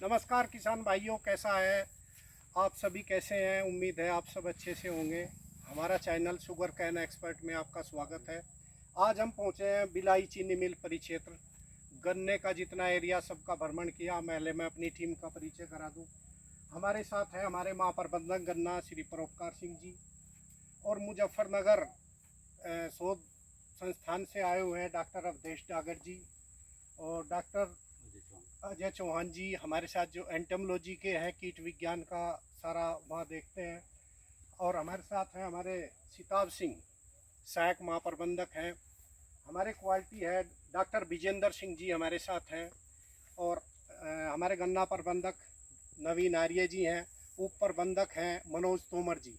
नमस्कार किसान भाइयों, कैसा है आप सभी? कैसे हैं? उम्मीद है आप सब अच्छे से होंगे। हमारा चैनल शुगर कैन एक्सपर्ट में आपका स्वागत है। आज हम पहुंचे हैं बिलाई चीनी मिल परिक्षेत्र। गन्ने का जितना एरिया सबका भ्रमण किया। पहले मैं अपनी टीम का परिचय करा दूं। हमारे साथ है हमारे महाप्रबंधक गन्ना श्री परोपकार सिंह जी, और मुजफ्फरनगर शोध संस्थान से आए हुए हैं डॉक्टर अवधेश डागर जी और डॉक्टर अजय चौहान जी। हमारे साथ जो एंटोमोलॉजी के हैं, कीट विज्ञान का सारा वहाँ देखते हैं। और हमारे साथ हैं हमारे सिताब सिंह, सहायक महाप्रबंधक हैं। हमारे क्वालिटी है डॉक्टर विजेंद्र सिंह जी हमारे साथ हैं। और हमारे गन्ना प्रबंधक नवीन आर्य जी हैं। उप प्रबंधक हैं मनोज तोमर जी।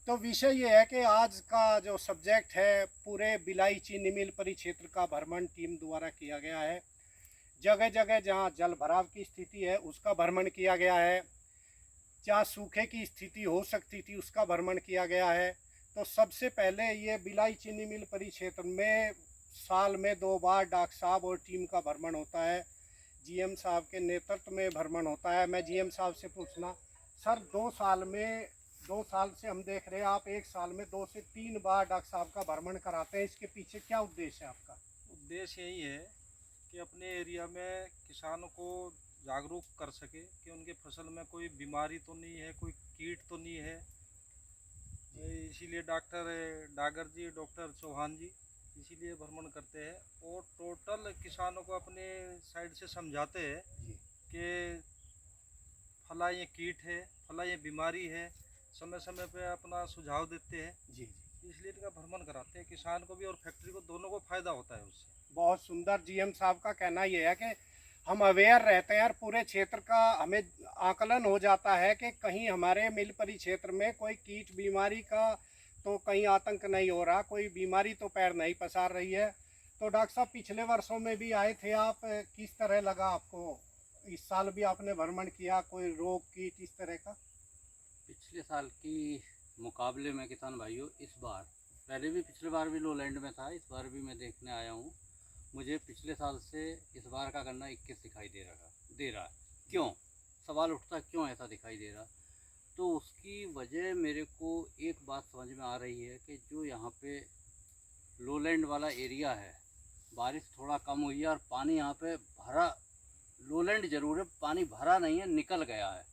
तो विषय ये है कि आज का जो सब्जेक्ट है, पूरे बिलाई चीनी मिल परिक्षेत्र का भ्रमण टीम द्वारा किया गया है। जगह जगह जहाँ जल भराव की स्थिति है उसका भ्रमण किया गया है, जहाँ सूखे की स्थिति हो सकती थी उसका भ्रमण किया गया है। तो सबसे पहले ये बिलाई चीनी मिल परिक्षेत्र में साल में 2 बार डॉक्टर साहब और टीम का भ्रमण होता है। जीएम साहब के नेतृत्व में भ्रमण होता है। मैं जीएम साहब से पूछना, सर 2 साल से हम देख रहे हैं आप एक साल में 2 से 3 बार डॉक्टर साहब का भ्रमण कराते हैं, इसके पीछे क्या उद्देश्य है आपका? उद्देश्य यही है कि अपने एरिया में किसानों को जागरूक कर सके कि उनके फसल में कोई बीमारी तो नहीं है, कोई कीट तो नहीं है। इसीलिए डॉक्टर डागर जी, डॉक्टर चौहान जी इसीलिए भ्रमण करते हैं और टोटल किसानों को अपने साइड से समझाते हैं कि फला ये कीट है, फला ये बीमारी है, समय समय पे अपना सुझाव देते हैं। जी। इसलिए इनका भ्रमण कराते हैं, किसान को भी और फैक्ट्री को, दोनों को फायदा होता है उससे। बहुत सुंदर। जीएम साहब का कहना यह है कि हम अवेयर रहते हैं और पूरे क्षेत्र का हमें आकलन हो जाता है कि कहीं हमारे मिल परिक्षेत्र में कोई कीट बीमारी का तो कहीं आतंक नहीं हो रहा, कोई बीमारी तो पैर नहीं पसार रही है। तो डॉक्टर साहब पिछले वर्षों में भी आए थे आप, किस तरह लगा आपको? इस साल भी आपने भ्रमण किया, कोई रोग कीट इस तरह का? पिछले साल की मुकाबले में किसान भाइयों, इस बार पहले भी पिछले बार भी लोलैंड में था, इस बार भी मैं देखने आया हूँ। मुझे पिछले साल से इस बार का गन्ना 21 दिखाई दे रहा है। क्यों? सवाल उठता क्यों ऐसा दिखाई दे रहा? तो उसकी वजह मेरे को एक बात समझ में आ रही है कि जो यहाँ पे लोलैंड वाला एरिया है, बारिश थोड़ा कम हुई है और पानी यहाँ पे भरा, लोलैंड ज़रूर है, पानी भरा नहीं है, निकल गया है।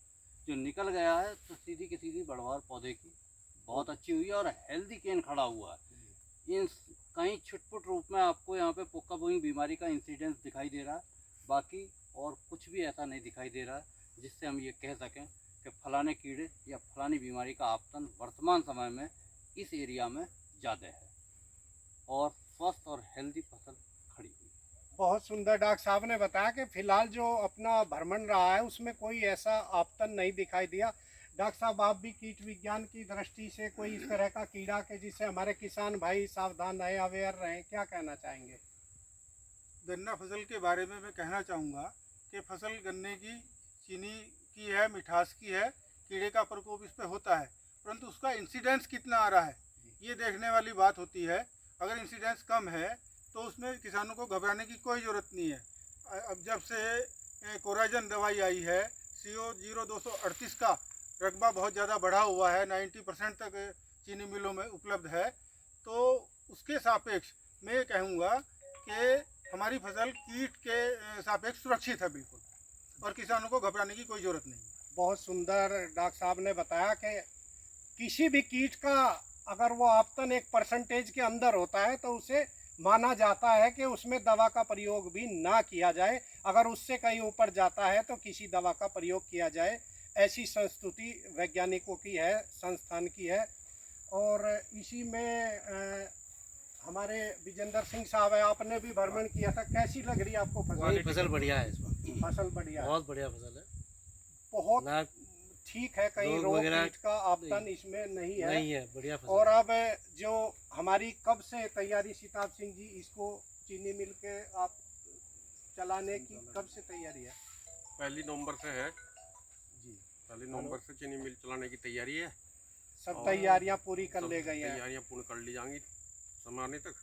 जो निकल गया है तो सीधी की सीधी बढ़वार पौधे की बहुत अच्छी हुई है और हेल्दी केन खड़ा हुआ है। इन कहीं छुटपुट रूप में आपको यहाँ पे पोका बोइंग बीमारी का इंसिडेंस दिखाई दे रहा है, बाकी और कुछ भी ऐसा नहीं दिखाई दे रहा है जिससे हम ये कह सकें कि फलाने कीड़े या फलानी बीमारी का आपतन वर्तमान समय में इस एरिया में ज़्यादा है और स्वस्थ और हेल्दी फसल खड़ी हुई है। बहुत सुंदर। डॉक्टर साहब ने बताया कि फिलहाल जो अपना भ्रमण रहा है उसमें कोई ऐसा आपतन नहीं दिखाई दिया। डॉक्टर साहब, आप भी कीट विज्ञान की दृष्टि से कोई इस तरह का कीड़ा के जिससे हमारे किसान भाई सावधान रहे, अवेयर रहें, क्या कहना चाहेंगे? गन्ना फसल के बारे में मैं कहना चाहूँगा कि फसल गन्ने की चीनी की है, मिठास की है, कीड़े का प्रकोप इस पर होता है, परंतु उसका इंसिडेंस कितना आ रहा है ये देखने वाली बात होती है। अगर इंसिडेंस कम है तो उसमें किसानों को घबराने की कोई ज़रूरत नहीं है। अब जब से कोराजन दवाई आई है, CO0238 का रकबा बहुत ज़्यादा बढ़ा हुआ है, 90% तक चीनी मिलों में उपलब्ध है। तो उसके सापेक्ष मैं कहूँगा कि हमारी फसल कीट के सापेक्ष सुरक्षित है बिल्कुल, और किसानों को घबराने की कोई ज़रूरत नहीं। बहुत सुंदर। डॉक्टर साहब ने बताया कि किसी भी कीट का अगर वो आपतन एक परसेंटेज के अंदर होता है तो उसे माना जाता है कि उसमें दवा का प्रयोग भी ना किया जाए। अगर उससे कहीं ऊपर जाता है तो किसी दवा का प्रयोग किया जाए, ऐसी संस्तुति वैज्ञानिकों की है, संस्थान की है। और इसी में हमारे विजेंद्र सिंह साहब है, आपने भी भ्रमण किया था, कैसी लग रही है आपको फसल? फसल बढ़िया है, इस बार फसल बढ़िया है, बहुत बढ़िया फसल है। बहुत ना ठीक है, कहीं रोग रोग वगैरह कीट का आपतन इसमें नहीं है। नहीं है, बढ़िया फसल और है। अब जो हमारी कब से तैयारी, सिताब सिंह जी, इसको चीनी मिल के आप चलाने की कब से तैयारी है? 1 नवंबर से है जी, 1 नवंबर से चीनी मिल चलाने की तैयारी है। सब और तैयारियां पूरी कर सब ले गई हैं। तैयारियां पूर्ण कर ली जाएंगी समय आने तक।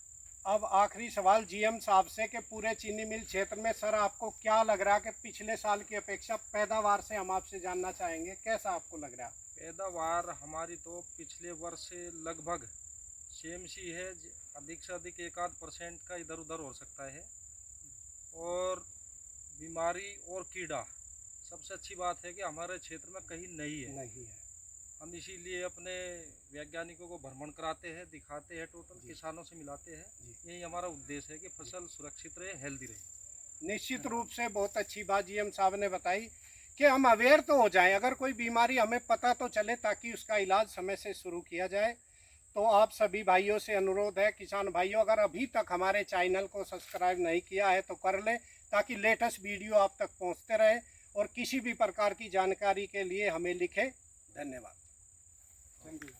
अब आखिरी सवाल जीएम साहब से कि पूरे चीनी मिल क्षेत्र में सर आपको क्या लग रहा है कि पिछले साल की अपेक्षा पैदावार से हम आपसे जानना चाहेंगे, कैसा आपको लग रहा है? पैदावार हमारी तो पिछले वर्ष से लगभग सेम सी है, अधिक से अधिक 1-8% का इधर उधर हो सकता है। और बीमारी और कीड़ा, सबसे अच्छी बात है कि हमारे क्षेत्र में कहीं नहीं है। नहीं है। हम इसीलिए अपने वैज्ञानिकों को भ्रमण कराते हैं, दिखाते हैं, टोटल किसानों से मिलाते हैं। यही हमारा उद्देश्य है कि फसल सुरक्षित रहे, हेल्दी रहे। निश्चित रूप से बहुत अच्छी बात जीएम साहब ने बताई कि हम अवेयर तो हो जाएं, अगर कोई बीमारी हमें पता तो चले ताकि उसका इलाज समय से शुरू किया जाए। तो आप सभी भाइयों से अनुरोध है, किसान भाइयों, अगर अभी तक हमारे चैनल को सब्सक्राइब नहीं किया है तो कर लें, ताकि लेटेस्ट वीडियो आप तक पहुंचते रहे। और किसी भी प्रकार की जानकारी के लिए हमें लिखें। धन्यवाद। Thank you.